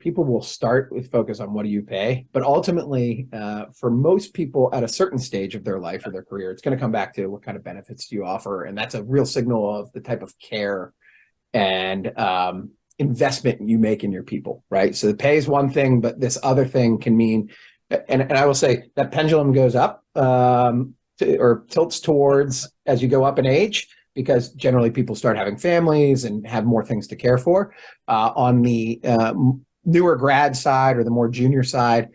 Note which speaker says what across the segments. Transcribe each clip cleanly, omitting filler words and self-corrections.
Speaker 1: people will start with focus on what do you pay, but ultimately, for most people at a certain stage of their life or their career, it's going to come back to what kind of benefits do you offer, and that's a real signal of the type of care and investment you make in your people, right? So the pay is one thing, but this other thing can mean, and I will say that pendulum goes up or tilts towards as you go up in age, because generally people start having families and have more things to care for. On the newer grad side or the more junior side,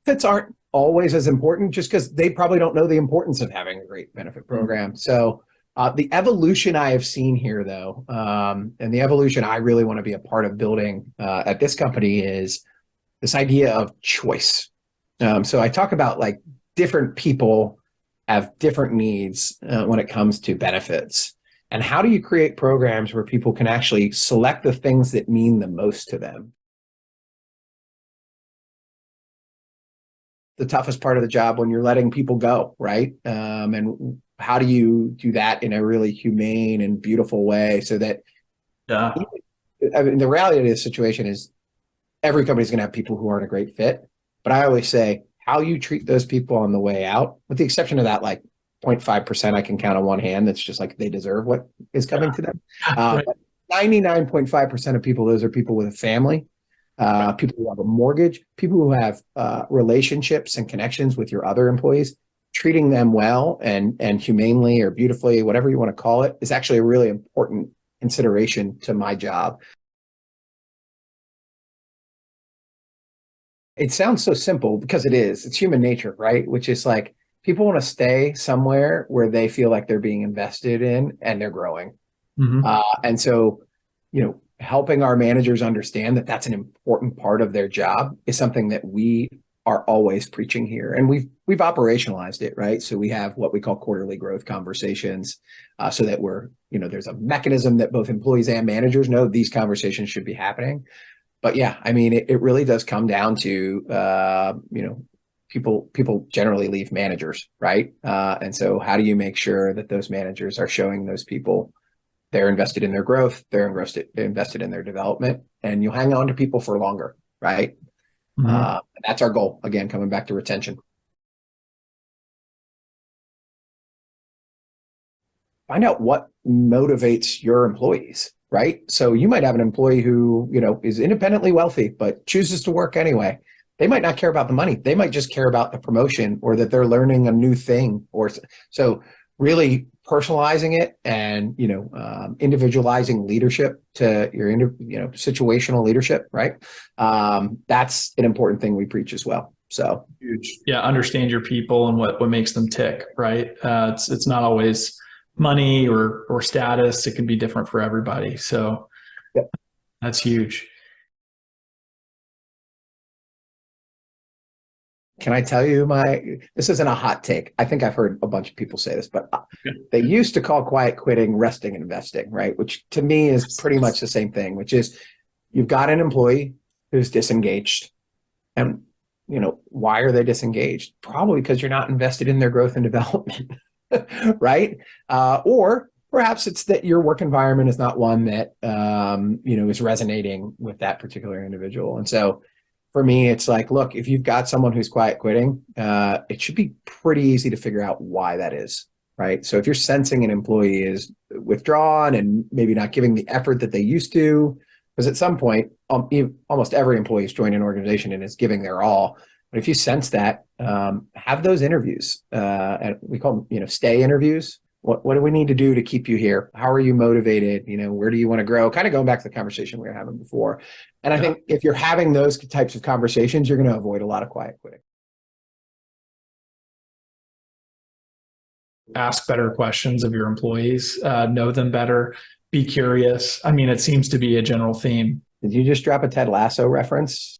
Speaker 1: fits aren't always as important, just because they probably don't know the importance of having a great benefit program. So the evolution I have seen here, though, and the evolution I really want to be a part of building at this company, is this idea of choice. So I talk about like different people have different needs when it comes to benefits. And how do you create programs where people can actually select the things that mean the most to them? The toughest part of the job when you're letting people go, right? And how do you do that in a really humane and beautiful way so that, I mean, the reality of the situation is every company's going to have people who aren't a great fit. But I always say, how you treat those people on the way out, with the exception of that, like 0.5% I can count on one hand, that's just like they deserve what is coming to them. Right. 99.5% of people, those are people with a family, people who have a mortgage, people who have relationships and connections with your other employees. Treating them well and humanely or beautifully, whatever you want to call it, is actually a really important consideration to my job. It sounds so simple because it is. It's human nature, right? Which is like, people want to stay somewhere where they feel like they're being invested in and they're growing. Mm-hmm. And so, helping our managers understand that that's an important part of their job is something that we are always preaching here. And we've operationalized it, right? So we have what we call quarterly growth conversations, so that there's a mechanism that both employees and managers know these conversations should be happening. But yeah, I mean, it really does come down to, people generally leave managers, right? And so how do you make sure that those managers are showing those people they're invested in their growth, they're invested in their development, and you'll hang on to people for longer, right? Mm-hmm. That's our goal. Again, coming back to retention. Find out what motivates your employees, right? So you might have an employee who, is independently wealthy, but chooses to work anyway. They might not care about the money. They might just care about the promotion or that they're learning a new thing. So really personalizing it and, individualizing leadership to your, situational leadership, right? That's an important thing we preach as well. So
Speaker 2: huge. Yeah. Understand your people and what makes them tick, right? It's not always money or status. It can be different for everybody. So yep. That's huge.
Speaker 1: Can I tell you this isn't a hot take. I think I've heard a bunch of people say this, but they used to call quiet quitting resting and investing, right? Which to me is pretty much the same thing, which is you've got an employee who's disengaged. And, why are they disengaged? Probably because you're not invested in their growth and development, right? Or perhaps it's that your work environment is not one that, is resonating with that particular individual. And so for me, it's like, look, if you've got someone who's quiet quitting, it should be pretty easy to figure out why that is, right? So if you're sensing an employee is withdrawn and maybe not giving the effort that they used to, because at some point, almost every employee is joining an organization and is giving their all. But if you sense that, have those interviews. And we call them, stay interviews. What do we need to do to keep you here? How are you motivated? Where do you want to grow? Kind of going back to the conversation we were having before. And I think if you're having those types of conversations, you're going to avoid a lot of quiet quitting.
Speaker 2: Ask better questions of your employees, know them better, be curious. I mean, it seems to be a general theme.
Speaker 1: Did you just drop a Ted Lasso reference?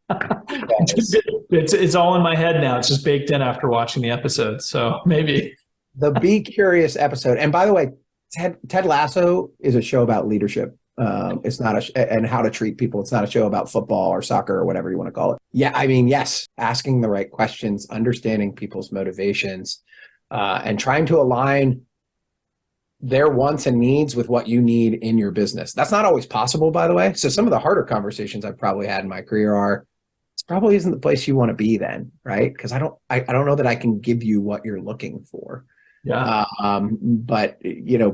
Speaker 2: It's all in my head now. It's just baked in after watching the episode. So maybe.
Speaker 1: The Be Curious episode. And by the way, Ted Lasso is a show about leadership. It's not and how to treat people. It's not a show about football or soccer or whatever you want to call it. Yeah, I mean, yes, asking the right questions, understanding people's motivations, and trying to align their wants and needs with what you need in your business. That's not always possible, by the way. So some of the harder conversations I've probably had in my career are, this probably isn't the place you want to be then, right? Because I don't know that I can give you what you're looking for.
Speaker 2: Yeah.
Speaker 1: But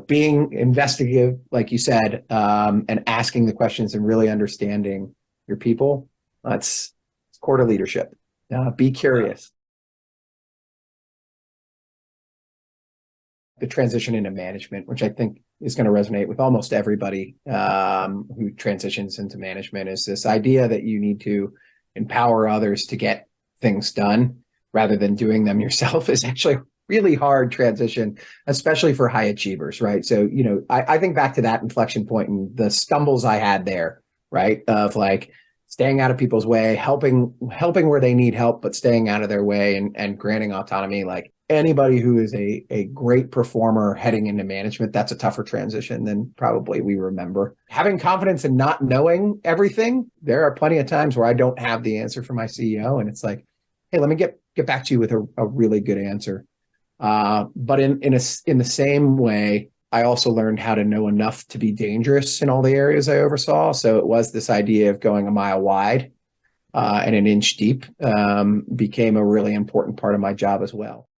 Speaker 1: being investigative, like you said, and asking the questions and really understanding your people, it's core to leadership. Be curious. The transition into management, which I think is going to resonate with almost everybody who transitions into management, is this idea that you need to empower others to get things done rather than doing them yourself is actually a really hard transition, especially for high achievers, right? So, I think back to that inflection point and the stumbles I had there, right? Of like staying out of people's way, helping where they need help, but staying out of their way and granting autonomy. Like anybody who is a great performer heading into management, that's a tougher transition than probably we remember. Having confidence in not knowing everything. There are plenty of times where I don't have the answer for my CEO. And it's like, hey, let me get back to you with a really good answer. But in the same way, I also learned how to know enough to be dangerous in all the areas I oversaw. So it was this idea of going a mile wide and an inch deep became a really important part of my job as well.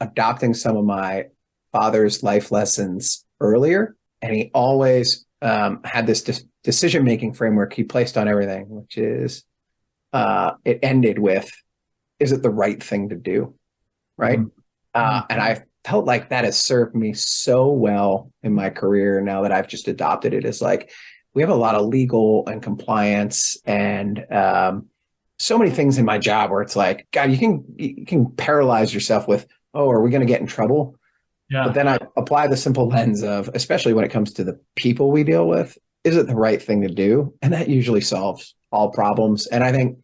Speaker 1: Adopting some of my father's life lessons earlier, and he always had this decision-making framework he placed on everything, which is it ended with, is it the right thing to do? Right. Mm-hmm. And I felt like that has served me so well in my career now that I've just adopted it. Is like, we have a lot of legal and compliance and so many things in my job where it's like, God, you can paralyze yourself with, oh, are we going to get in trouble? Yeah. But then I apply the simple lens of, especially when it comes to the people we deal with, is it the right thing to do? And that usually solves all problems. And I think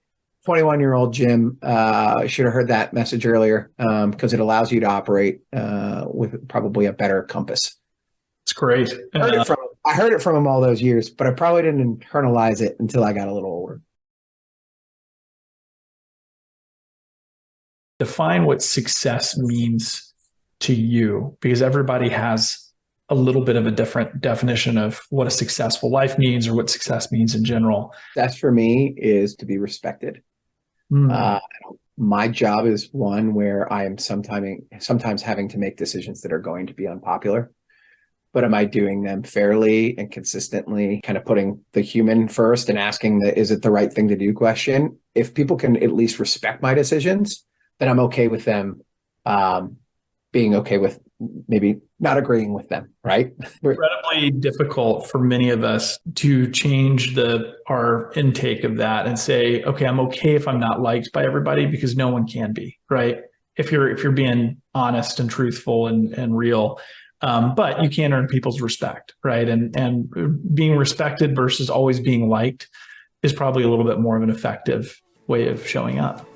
Speaker 1: 21-year-old Jim should have heard that message earlier because it allows you to operate with probably a better compass.
Speaker 2: It's great.
Speaker 1: I heard it from him all those years, but I probably didn't internalize it until I got a little older.
Speaker 2: Define what success means to you, because everybody has a little bit of a different definition of what a successful life means or what success means in general.
Speaker 1: Success for me is to be respected. My job is one where I am sometimes having to make decisions that are going to be unpopular, but am I doing them fairly and consistently, kind of putting the human first and asking is it the right thing to do question? If people can at least respect my decisions, then I'm okay with them being okay with maybe not agreeing with them, right?
Speaker 2: Incredibly difficult for many of us to change our intake of that and say, okay, I'm okay if I'm not liked by everybody, because no one can be, right? If you're being honest and truthful and real, but you can earn people's respect, right? And being respected versus always being liked is probably a little bit more of an effective way of showing up.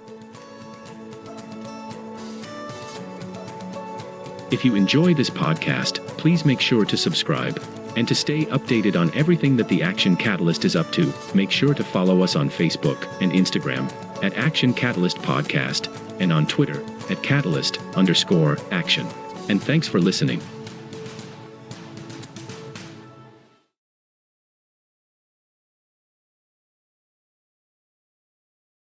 Speaker 3: If you enjoy this podcast, please make sure to subscribe. And to stay updated on everything that the Action Catalyst is up to, make sure to follow us on Facebook and Instagram at Action Catalyst Podcast and on Twitter at Catalyst_Action. And thanks for listening.